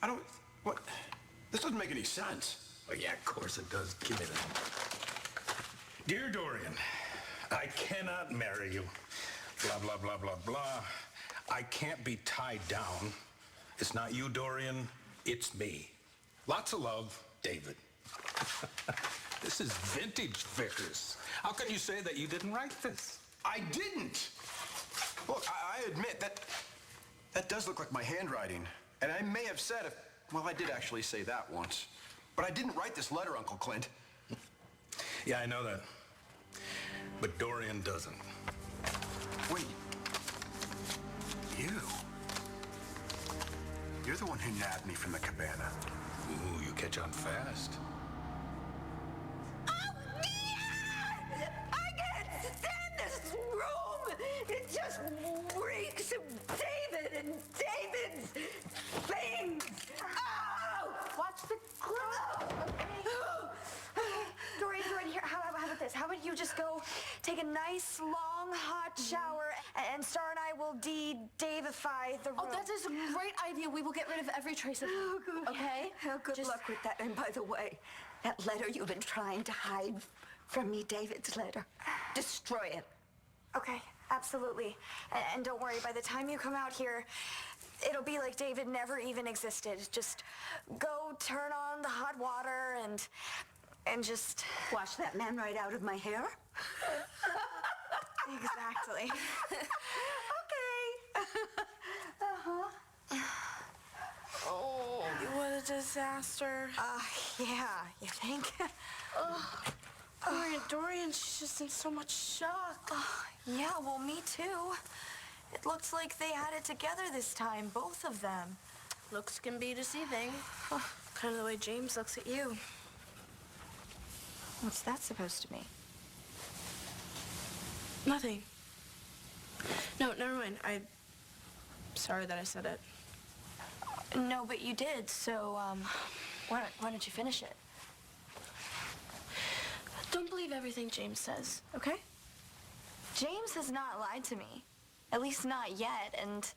I don't... What? This doesn't make any sense. Oh, yeah, of course it does. Give me that. Dear Dorian, I cannot marry you. Blah, blah, blah, blah, blah. I can't be tied down. It's not you, Dorian. It's me. Lots of love, David. This is vintage Vickers. How can you say that you didn't write this? I didn't. Look, I admit that does look like my handwriting. And I may have said if... Well, I did actually say that once. But I didn't write this letter, Uncle Clint. Yeah, I know that. But Dorian doesn't. Wait. You're the one who nabbed me from the cabana. Ooh, you catch on fast. Oh, yeah! I can't stand this room! It just reeks of David and David's things! Oh! Watch the glove. Dorian, here, how about this? How about you just go take a nice, long, hot shower, and Star and I will de-Davify the room. Oh, that is a great idea. We will get rid of every trace of him. Oh, good. Okay? Oh, good luck with that. And by the way, that letter you've been trying to hide from me, David's letter, destroy it. Okay, absolutely. And don't worry, by the time you come out here, it'll be like David never even existed. Just go turn on the hot water and just... Wash that man right out of my hair? Exactly. Okay. Oh, what a disaster. Yeah, you think? Dorian, she's just in so much shock. Yeah, well, me too. It looks like they had it together this time, both of them. Looks can be deceiving. Kind of the way James looks at you. What's that supposed to mean? Nothing. No, never mind. I'm sorry that I said it. No, but you did, so, why don't you finish it? Don't believe everything James says, okay? James has not lied to me. At least not yet, and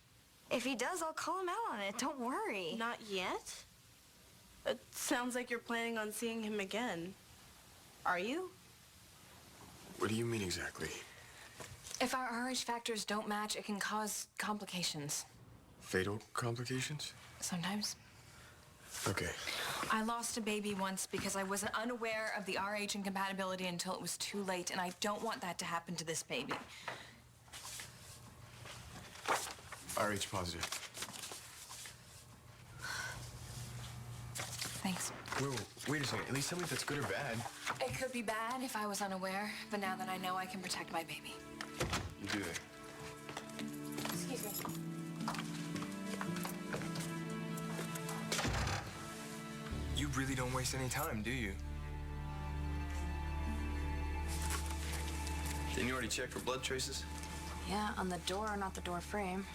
if he does, I'll call him out on it. Don't worry. Not yet? It sounds like you're planning on seeing him again. Are you? What do you mean exactly? If our RH factors don't match, it can cause complications. Fatal complications? Sometimes. Okay. I lost a baby once because I was unaware of the RH incompatibility until it was too late, and I don't want that to happen to this baby. RH positive. Thanks. Whoa, wait a second. At least tell me if that's good or bad. It could be bad if I was unaware, but now that I know, I can protect my baby. You do it. Excuse me. You really don't waste any time, do you? Didn't you already check for blood traces? Yeah, on the door, not the door frame.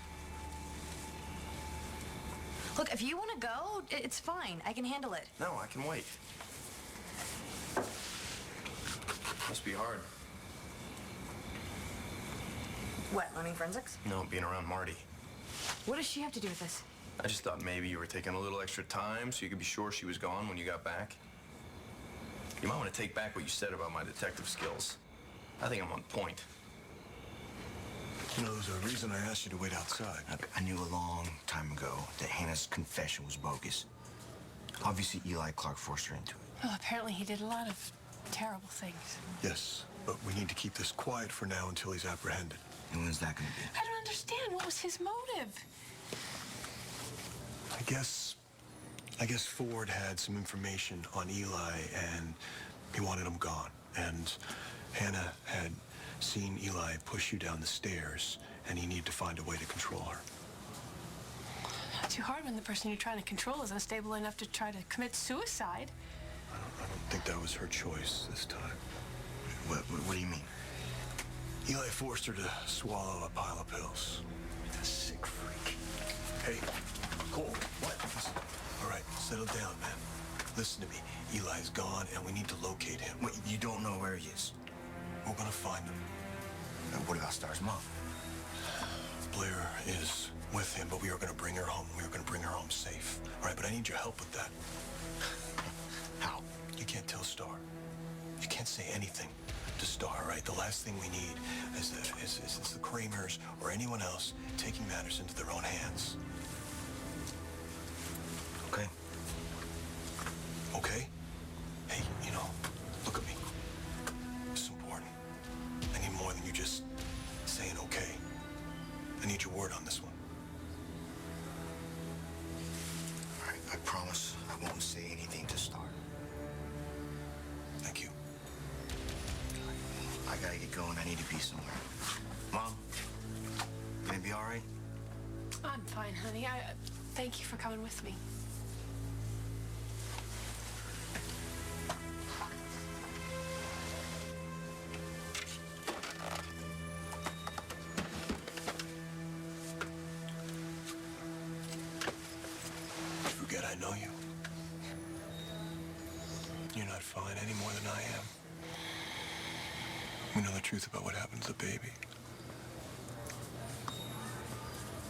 Look, if you want to go, it's fine. I can handle it. No, I can wait. Must be hard. What, learning forensics? No, being around Marty. What does she have to do with this? I just thought maybe you were taking a little extra time so you could be sure she was gone when you got back. You might want to take back what you said about my detective skills. I think I'm on point. You know, there's a reason I asked you to wait outside. Look, I knew a long time ago that Hannah's confession was bogus. Obviously, Eli Clark forced her into it. Well, apparently he did a lot of terrible things. Yes, but we need to keep this quiet for now until he's apprehended. And when's that gonna be? I don't understand. What was his motive? I guess Ford had some information on Eli, and he wanted him gone. And Hannah had seen Eli push you down the stairs, and he needed to find a way to control her. Not too hard when the person you're trying to control is unstable enough to try to commit suicide. I don't think that was her choice this time. What do you mean? Eli forced her to swallow a pile of pills. A sick freak. Hey, Cole, what? All right, settle down, man. Listen to me. Eli's gone, and we need to locate him. Wait, you don't know where he is? We're gonna find him. And what about Star's mom? Blair is with him, but we are gonna bring her home. We are gonna bring her home safe. All right? right, but I need your help with that. How? You can't tell Star. You can't say anything to Star, right? The last thing we need is the Kramers or anyone else taking matters into their own hands. Okay. Okay? Hey, you know, look at me. It's important. I need more than you just saying okay. I need your word on this one. All right, I promise I won't say anything to Star. Thank you. I gotta get going. I need to be somewhere. Mom, gonna be all right? I'm fine, honey. Thank you for coming with me. You forget I know you. You're not fine any more than I am. We know the truth about what happened to the baby.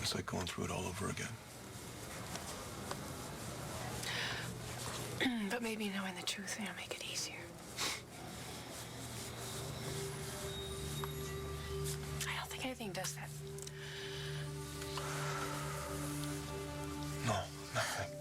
It's like going through it all over again. But maybe knowing the truth will make it easier. I don't think anything does that. No, nothing.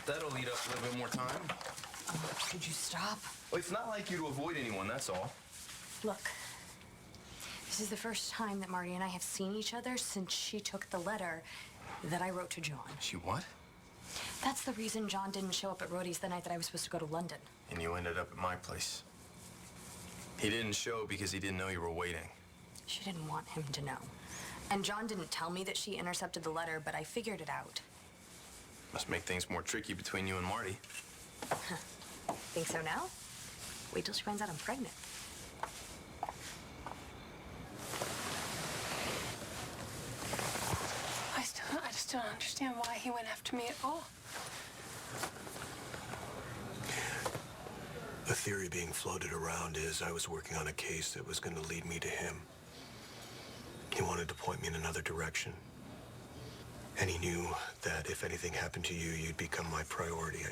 That'll eat up a little bit more time. Could you stop? Well, it's not like you to avoid anyone, that's all. Look, this is the first time that Marty and I have seen each other since she took the letter that I wrote to John. She what? That's the reason John didn't show up at Rhodey's the night that I was supposed to go to London. And you ended up at my place. He didn't show because he didn't know you were waiting. She didn't want him to know. And John didn't tell me that she intercepted the letter, but I figured it out. Must make things more tricky between you and Marty. Think so now? Wait till she finds out I'm pregnant. I just don't understand why he went after me at all. The theory being floated around is I was working on a case that was going to lead me to him. He wanted to point me in another direction. And he knew that if anything happened to you, you'd become my priority.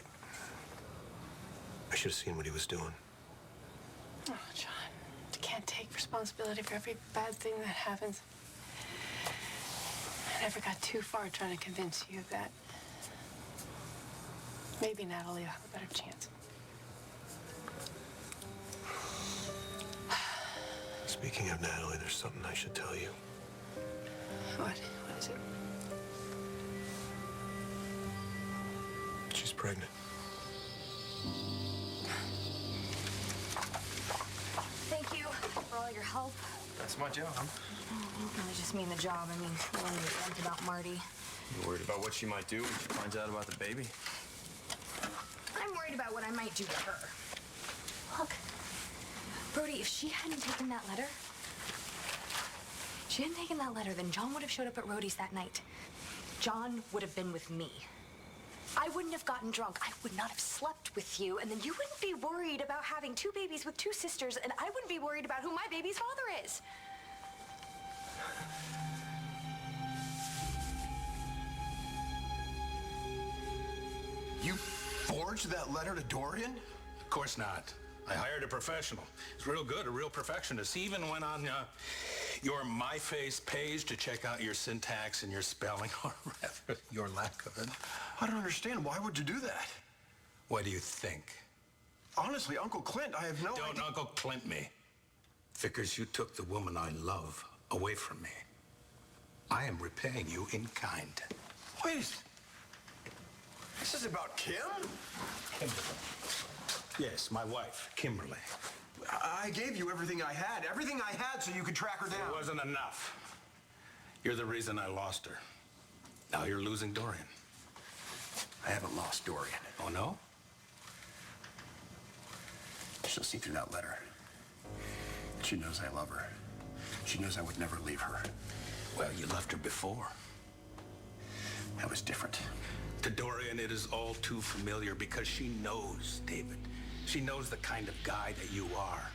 I should have seen what he was doing. Oh, John, you can't take responsibility for every bad thing that happens. I never got too far trying to convince you of that. Maybe Natalie will have a better chance. Speaking of Natalie, there's something I should tell you. What? What is it? She's pregnant. Thank you for all your help. That's my job. I just mean the job. I mean, when you vent about Marty. You worried about what she might do when she finds out about the baby? I'm worried about what I might do to her. Look, Brody, if she hadn't taken that letter, then John would have showed up at Rhodey's that night. John would have been with me. I wouldn't have gotten drunk. I would not have slept with you. And then you wouldn't be worried about having two babies with two sisters, and I wouldn't be worried about who my baby's father is. You forged that letter to Dorian? Of course not. I hired a professional. He's real good, a real perfectionist. He even went on your MyFace page to check out your syntax and your spelling, or rather, your lack of it. I don't understand. Why would you do that? What do you think? Honestly, Uncle Clint, I have no idea. Don't Uncle Clint me. Vickers, you took the woman I love away from me. I am repaying you in kind. Wait. This is about Kim? Kimberly. Yes, my wife, Kimberly. I gave you everything I had. Everything I had so you could track her down. It wasn't enough. You're the reason I lost her. Now you're losing Dorian. I haven't lost Dorian. Oh, no? She'll see through that letter. She knows I love her. She knows I would never leave her. Well, you left her before. That was different. To Dorian, it is all too familiar because she knows, David. She knows the kind of guy that you are.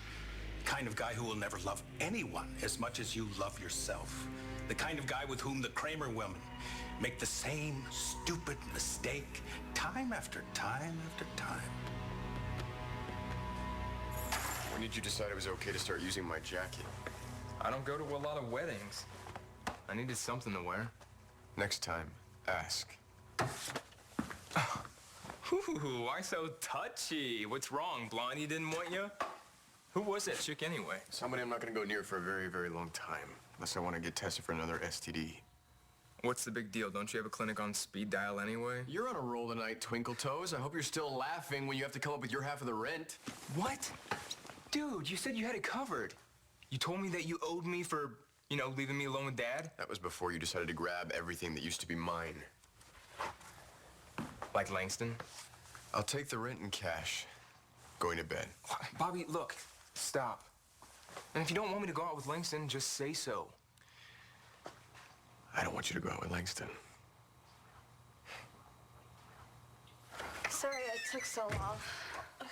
The kind of guy who will never love anyone as much as you love yourself. The kind of guy with whom the Kramer women make the same stupid mistake time after time after time. When did you decide it was okay to start using my jacket? I don't go to a lot of weddings. I needed something to wear. Next time, ask. Ooh, why so touchy? What's wrong? Blondie didn't want you? Who was that chick anyway? Somebody I'm not gonna go near for a very, very long time. Unless I want to get tested for another STD. What's the big deal? Don't you have a clinic on speed dial anyway? You're on a roll tonight, Twinkle Toes. I hope you're still laughing when you have to come up with your half of the rent. What? Dude, you said you had it covered. You told me that you owed me for, leaving me alone with Dad? That was before you decided to grab everything that used to be mine. Like Langston? I'll take the rent in cash. Going to bed. Bobby, look, stop. And if you don't want me to go out with Langston, just say so. I don't want you to go out with Langston. Sorry it took so long.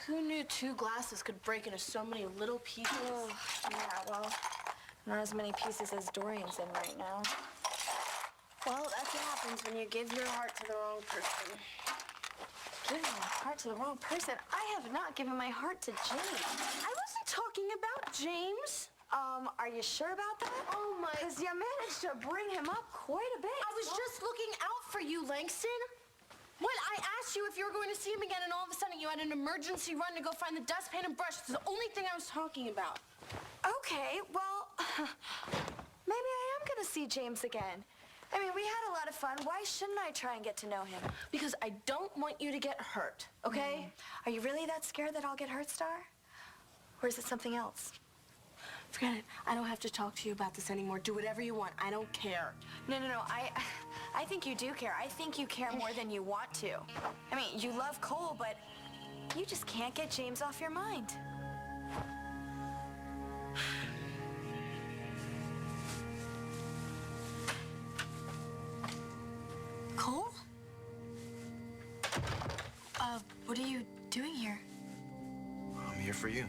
Who knew 2 glasses could break into so many little pieces? Oh, yeah, well, not as many pieces as Dorian's in right now. Well, that's what happens when you give your heart to the wrong person. Giving my heart to the wrong person? I have not given my heart to James. I wasn't talking about James. Are you sure about that? Oh, my... Because you managed to bring him up quite a bit. I was just looking out for you, Langston. When I asked you if you were going to see him again, and all of a sudden you had an emergency run to go find the dustpan and brush, it's the only thing I was talking about. Okay, well, maybe I am going to see James again. I mean, we had a lot of fun. Why shouldn't I try and get to know him? Because I don't want you to get hurt, okay? Are you really that scared that I'll get hurt, Star? Or is it something else? Forget it. I don't have to talk to you about this anymore. Do whatever you want. I don't care. No. I think you do care. I think you care more than you want to. I mean, you love Cole, but you just can't get James off your mind. Cole? What are you doing here? I'm here for you.